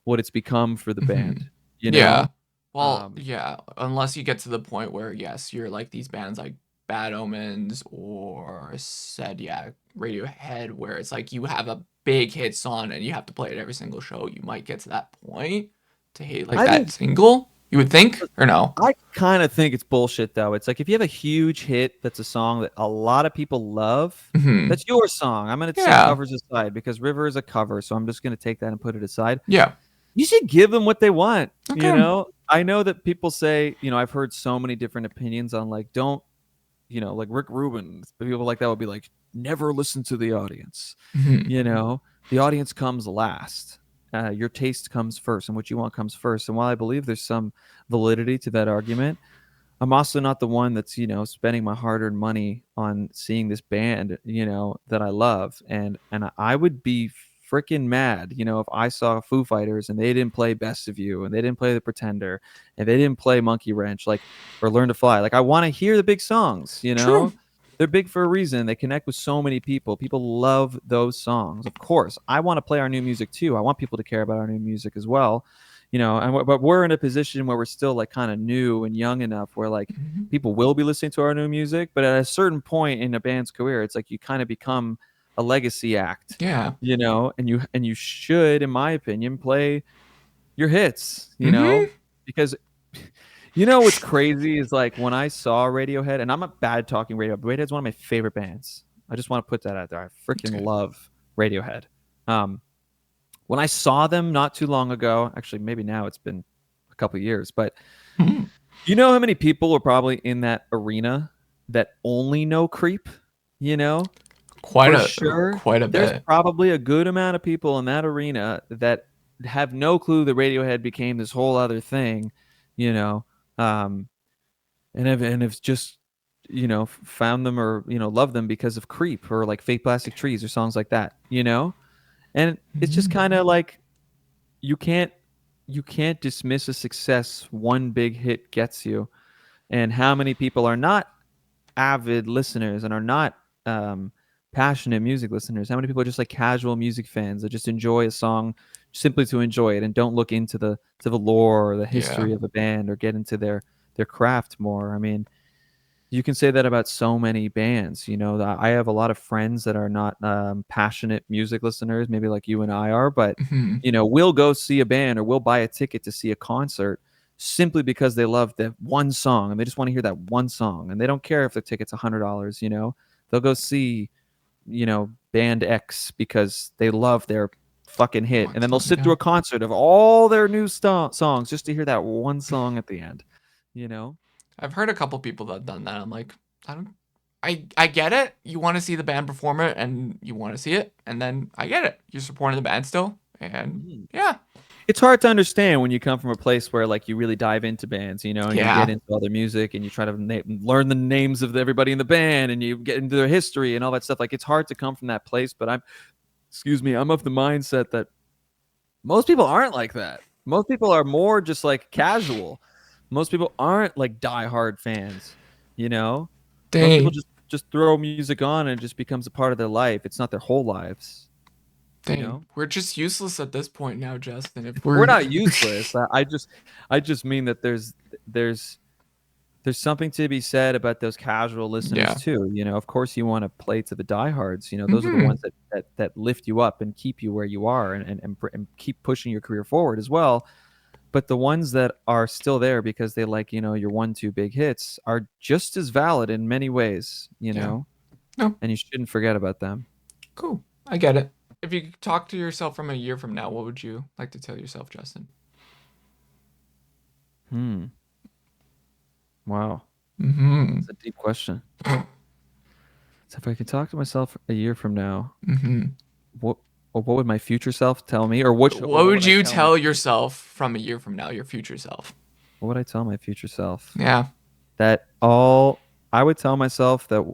S3: what it's become for the band. You know?
S2: Yeah. Well, unless you get to the point where yes, you're like these bands like Bad Omens or Radiohead, where it's like you have a big hit song and you have to play it every single show. You might get to that point to hate like that single. You would think, or no?
S3: I kind of think it's bullshit, though. It's like if you have a huge hit that's a song that a lot of people love, that's your song. I'm going to set covers aside because River is a cover, so I'm just going to take that and put it aside.
S2: Yeah.
S3: You should give them what they want, you know? I know that people say, you know, I've heard so many different opinions on like, don't like Rick Rubin, people like that would be like, never listen to the audience.
S2: Mhm.
S3: The audience comes last. Your taste comes first, and what you want comes first. And while I believe there's some validity to that argument, I'm also not the one that's, spending my hard-earned money on seeing this band, that I love. And I would be freaking mad, if I saw Foo Fighters and they didn't play Best of You and they didn't play The Pretender and they didn't play Monkey Wrench, like, or Learn to Fly. Like, I want to hear the big songs,
S2: True.
S3: They're big for a reason. They connect with so many people. People love those songs. Of course, I want to play our new music too. I want people to care about our new music as well. But we're in a position where we're still like kind of new and young enough where like
S2: Mhm.
S3: people will be listening to our new music, but at a certain point in a band's career, it's like you kind of become a legacy act,
S2: Yeah.
S3: and you should, in my opinion, play your hits,
S2: Mhm.
S3: because what's crazy is like when I saw Radiohead, and I'm a bad talking Radiohead, but Radiohead's one of my favorite bands. I just want to put that out there. I
S2: That's
S3: freaking
S2: good.
S3: love Radiohead. When I saw them not too long ago, actually maybe now it's been a couple of years, but
S2: Mhm.
S3: you know how many people are probably in that arena that only know Creep?
S2: Quite
S3: For
S2: a
S3: sure,
S2: quite a
S3: there's
S2: bit.
S3: probably a good amount of people in that arena that have no clue that Radiohead became this whole other thing, you know, um, and have just found them or love them because of Creep or like Fake Plastic Trees or songs like that, and it's just
S2: Mhm.
S3: kind of like you can't dismiss a success one big hit gets you, and how many people are not avid listeners and are not passionate music listeners. How many people are just like casual music fans that just enjoy a song simply to enjoy it and don't look into the lore or the
S2: Yeah.
S3: history of a band or get into their craft more. I mean, you can say that about so many bands. I have a lot of friends that are not passionate music listeners, maybe like you and I are, but
S2: Mhm.
S3: we'll go see a band or we'll buy a ticket to see a concert simply because they love the one song and they just want to hear that one song, and they don't care if the ticket's $100. They'll go see band X because they love their fucking hit, and
S2: One
S3: then they'll
S2: song,
S3: sit
S2: yeah.
S3: through a concert of all their new songs just to hear that one song at the end. you know
S2: I've heard a couple people that have done that. I'm like, I don't I get it. You want to see the band perform it and you want to see it, and then I get it. You're supporting the band still. And
S3: Mhm.
S2: yeah.
S3: It's hard to understand when you come from a place where like you really dive into bands, and you get
S2: Yeah.
S3: into all their music and you try to learn the names of everybody in the band and you get into their history and all that stuff. Like, it's hard to come from that place, but I'm of the mindset that most people aren't like that. Most people are more just like casual. Most people aren't like diehard fans, you know? Most people
S2: Dang.
S3: just throw music on and it just becomes a part of their life. It's not their whole lives, you
S2: Dang.
S3: know?
S2: We're just useless at this point now, Justin. If
S3: We're
S2: we're
S3: not useless. I just mean that there's something to be said about those casual listeners
S2: yeah.
S3: too. Of course you want to play to the diehards. Those are the
S2: Mhm.
S3: ones that lift you up and keep you where you are, and keep pushing your career forward as well. But the ones that are still there because they like, your 1-2 big hits are just as valid in many ways,
S2: Yeah. No.
S3: and you shouldn't forget about them.
S2: Cool. I get it. If you could talk to yourself from a year from now, what would you like to tell yourself, Justin?
S3: Hmm. Wow.
S2: Mhm.
S3: That's a deep question. So if I could talk to myself a year from now,
S2: Mhm.
S3: what what would my future self tell me, or
S2: What
S3: what would
S2: would
S3: I
S2: you
S3: tell my
S2: tell yourself from a year from now, your future self?
S3: what would I tell my future self?
S2: Yeah.
S3: That all I would tell myself that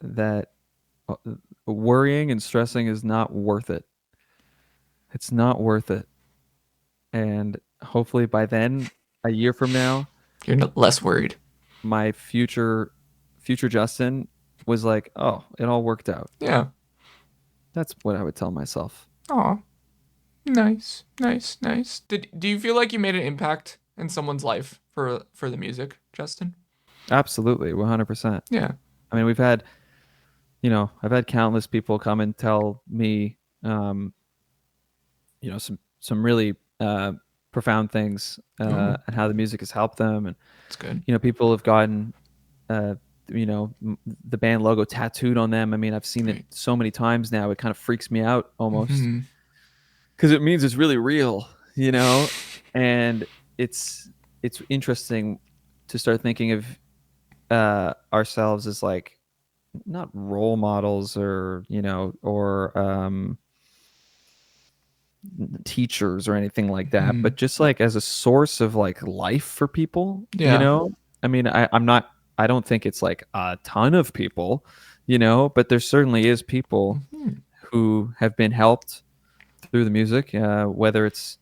S3: that uh, worrying and stressing is not worth it. It's not worth it. And hopefully by then, a year from now,
S2: You're less worried.
S3: my future Justin was like, "Oh, it all worked out."
S2: Yeah.
S3: That's what I would tell myself.
S2: Aw. Nice. Nice. Nice. Do you feel like you made an impact in someone's life for the music, Justin?
S3: Absolutely, 100%.
S2: Yeah.
S3: I mean, I've had countless people come and tell me, some really profound things,
S2: Ooh,
S3: and how the music has helped them, and
S2: that's good.
S3: people have gotten, uh, the band logo tattooed on them. I mean, I've seen it
S2: Great.
S3: so many times now. It kind of freaks me out almost
S2: Hmm.
S3: because it means it's really real, and it's interesting to start thinking of ourselves as like not role models or teachers or anything like that,
S2: Mhm.
S3: but just like as a source of like life for people,
S2: Yeah.
S3: I mean, I don't think it's like a ton of people, but there certainly is people
S2: Mhm.
S3: who have been helped through the music, whether it's,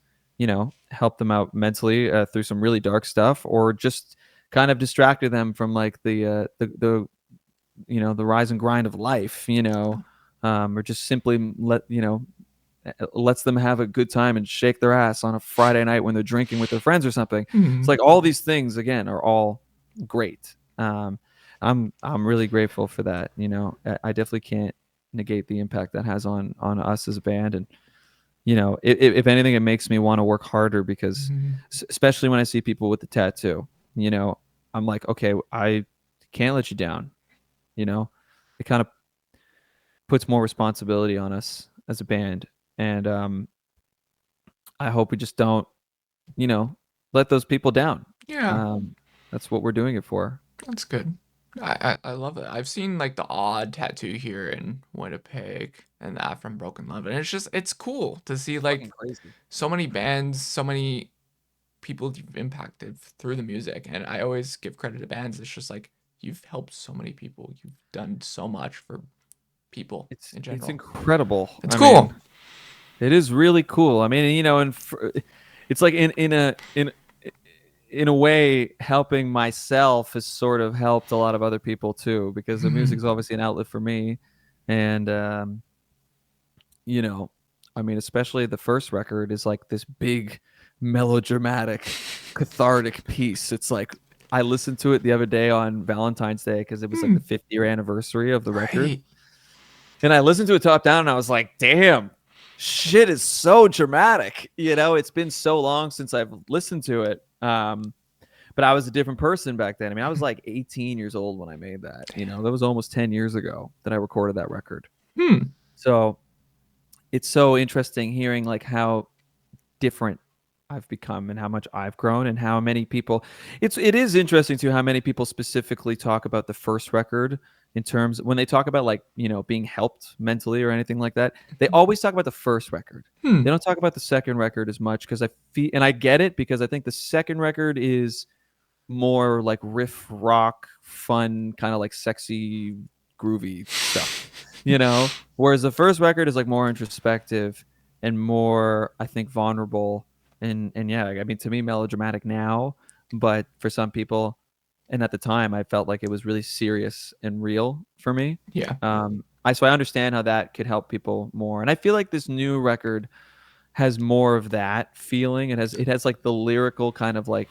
S3: help them out mentally through some really dark stuff, or just kind of distracted them from like the rise and grind of life, or just simply lets them have a good time and shake their ass on a Friday night when they're drinking with their friends or something. It's
S2: Mhm.
S3: like all these things again are all great. I'm really grateful for that. I definitely can't negate the impact that has on us as a band, and if anything, it makes me want to work harder because,
S2: Mhm.
S3: especially when I see people with the tattoo, I'm like, okay, I can't let you down. It kind of puts more responsibility on us as a band, and I hope we just don't, you know, let those people down.
S2: Yeah.
S3: Um, that's what we're doing it for.
S2: That's good. I love it. I've seen like the odd tattoo here in Winnipeg and that from Broken Love, and it's cool to see
S3: Fucking
S2: like
S3: crazy.
S2: so many bands, so many people you've impacted through the music. And I always give credit to bands. It's just like you've helped so many people. You've done so much for people
S3: It's
S2: in
S3: it's
S2: general.
S3: incredible.
S2: It's
S3: I mean,
S2: cool.
S3: it is really cool. I mean, it's like in a way, helping myself has sort of helped a lot of other people too, because the music is
S2: Mhm.
S3: obviously an outlet for me, and you know, I mean, especially the first record is like this big, melodramatic, cathartic piece. It's like I listened to it the other day on Valentine's Day because it was like
S2: Hmm.
S3: the 50th anniversary of the record,
S2: Right.
S3: and I listened to it top down, and I was like, damn. Shit is so dramatic. It's been so long since I've listened to it. But I was a different person back then. I mean, I was like 18 years old when I made that. That was almost 10 years ago that I recorded that record.
S2: Hmm.
S3: So it's so interesting hearing like how different I've become and how much I've grown and how many people. It is interesting too how many people specifically talk about the first record in terms when they talk about like being helped mentally or anything like that. They always talk about the first record.
S2: Hmm.
S3: They don't talk about the second record as much because I feel, and I get it, because I think the second record is more like riff rock, fun, kind of like sexy, groovy stuff, Whereas the first record is like more introspective and more, I think, vulnerable and yeah, I mean, to me, melodramatic now, but for some people, and at the time, I felt like it was really serious and real for me.
S2: Yeah.
S3: So I understand how that could help people more, and I feel like this new record has more of that feeling. It has like the lyrical kind of like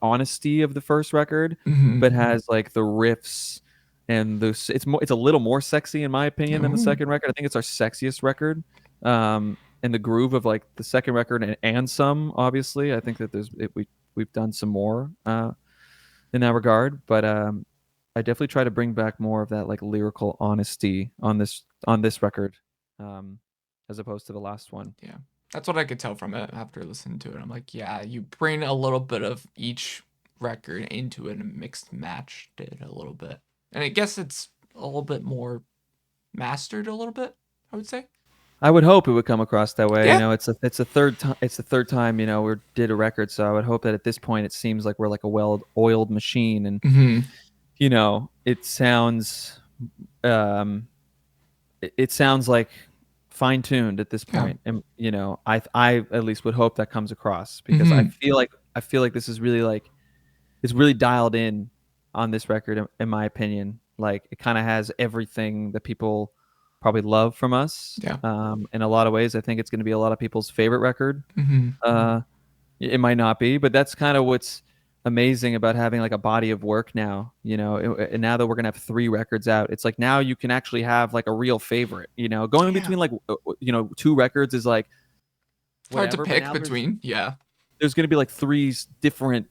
S3: honesty of the first record,
S2: Hmm.
S3: but has like the riffs and it's a little more sexy in my opinion than the
S2: Oh.
S3: second record. I think it's our sexiest record. And the groove of like the second record and some obviously. I think that we've done some more in that regard, but I definitely try to bring back more of that like lyrical honesty on this record, um, as opposed to the last one.
S2: Yeah. That's what I could tell from it after listening to it. I'm like, yeah, you bring a little bit of each record into it and mixed matched it a little bit. And I guess it's a little bit more mastered a little bit, I would say.
S3: I would hope it would come across that way.
S2: Yeah.
S3: It's a third time. It's the third time we did a record, so I would hope that at this point it seems like we're like a well-oiled machine, and
S2: Hmm.
S3: it sounds it sounds like fine-tuned at this
S2: Yeah.
S3: point. And I at least would hope that comes across, because I
S2: Hmm.
S3: feel like this is really like it's really dialed in on this record, in my opinion. Like it kind of has everything that people probably love from us.
S2: Yeah.
S3: In a lot of ways, I think it's going to be a lot of people's favorite record.
S2: Hmm.
S3: Uh, it might not be, but that's kind of what's amazing about having like a body of work now. And now that we're gonna have 3 records out, it's like now you can actually have like a real favorite. Going
S2: Yeah.
S3: between like 2 records is like
S2: It's hard to
S3: whatever, but
S2: pick
S3: now there's
S2: between. Yeah.
S3: there's gonna be like 3 different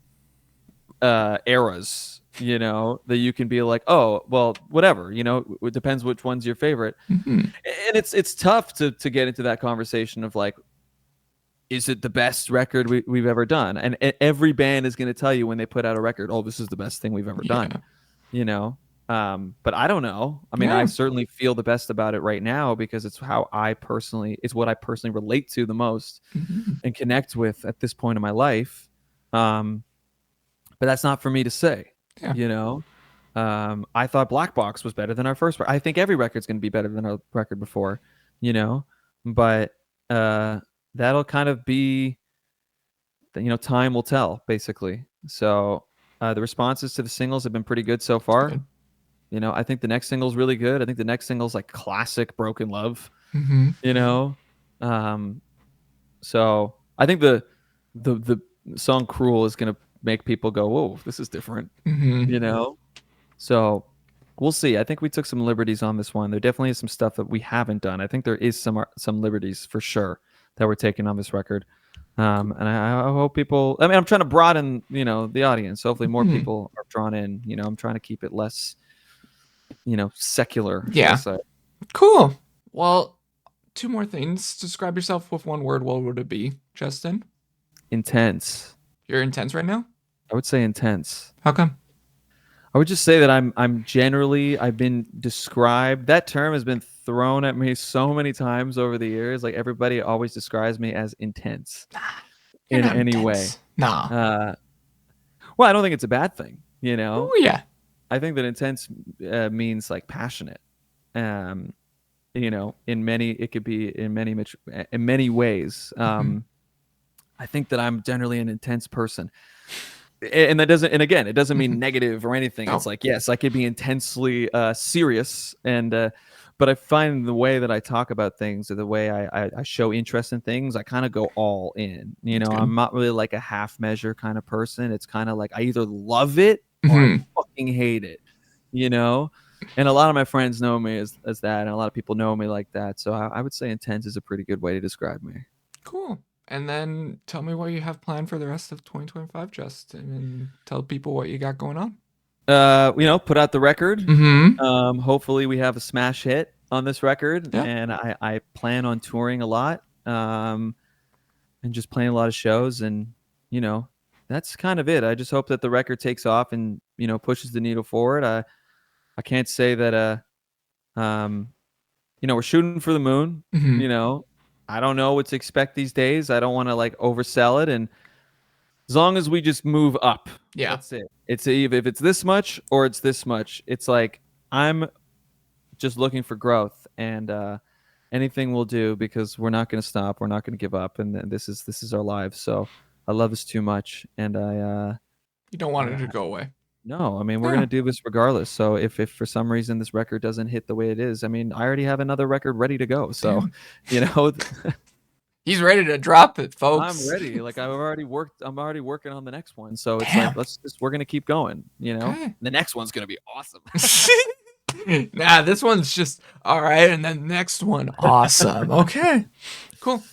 S3: eras, that you can be like, oh, well, whatever, it depends which one's your favorite.
S2: Hmm.
S3: And it's tough to get into that conversation of like, is it the best record we've ever done? And every band is going to tell you when they put out a record, oh, this is the best thing we've ever
S2: Yeah.
S3: done. you know. But I don't know. I mean, I certainly feel the best about it right now because it's what I personally relate to the most and connect with at this point in my life. But that's not for me to say, you know. I thought Black Box was better than our first. I think every record's going to be better than our record before, you know. But that'll kind of be, time will tell, basically. So the responses to the singles have been pretty good so far.
S2: Good.
S3: You know, I think the next single's really good. I think the next single's like classic Broken Love.
S2: Mm-hmm.
S3: You know, so I think the song Cruel is gonna make people go, whoa, this is different.
S2: Mm-hmm.
S3: You know, so we'll see. I think we took some liberties on this one. There definitely is some stuff that we haven't done. I think there is some liberties for sure that we're taking on this record. And I hope people. I mean, I'm trying to broaden, the audience. Hopefully, more people are drawn in. You know, I'm trying to keep it less, secular.
S2: Yeah. Cool. Well, 2 more things. Describe yourself with 1 word. What would it be, Justin?
S3: Intense.
S2: You're intense right now?
S3: I would say intense.
S2: How come?
S3: I would just say that I'm generally, I've been described, that term has been thrown at me so many times over the years. Like everybody always describes me as intense in any way.
S2: Nah.
S3: Well, I don't think it's a bad thing, you know?
S2: Oh, yeah.
S3: I think that intense means like passionate. It could be in many ways. I think that I'm generally an intense person. And that doesn't, and again, it doesn't mean negative or anything.
S2: No.
S3: It's like, yes, I could be intensely serious, but I find the way that I talk about things, or the way I show interest in things, I kind of go all in. You know, I'm not really like a half measure kind of person. It's kind of like I either love it or I fucking hate it. You know, and a lot of my friends know me as that, and a lot of people know me like that. So I would say intense is a pretty good way to describe me.
S2: Cool. And then tell me what you have planned for the rest of 2025, Justin, and tell people what you got going on.
S3: Put out the record. Hopefully we have a smash hit on this record, and I plan on touring a lot, and just playing a lot of shows, and that's kind of it. I just hope that the record takes off and pushes the needle forward. I can't say that we're shooting for the moon. I don't know what to expect these days. I don't want to like oversell it, and as long as we just move up, that's it. It's if it's this much or it's this much. It's like I'm just looking for growth, and anything will do, because we're not going to stop. We're not going to give up, and this is our lives. So I love this too much, and
S2: you don't want it to go away.
S3: No, I mean, we're going to do this regardless. So if for some reason this record doesn't hit the way it is, I mean, I already have another record ready to go. So,
S2: he's ready to drop it, folks.
S3: I'm ready. Like I'm already working on the next one. So it's like, we're going to keep going, The next one's going to be awesome.
S2: Nah, this one's just all right. And then the next one, awesome. Okay, cool.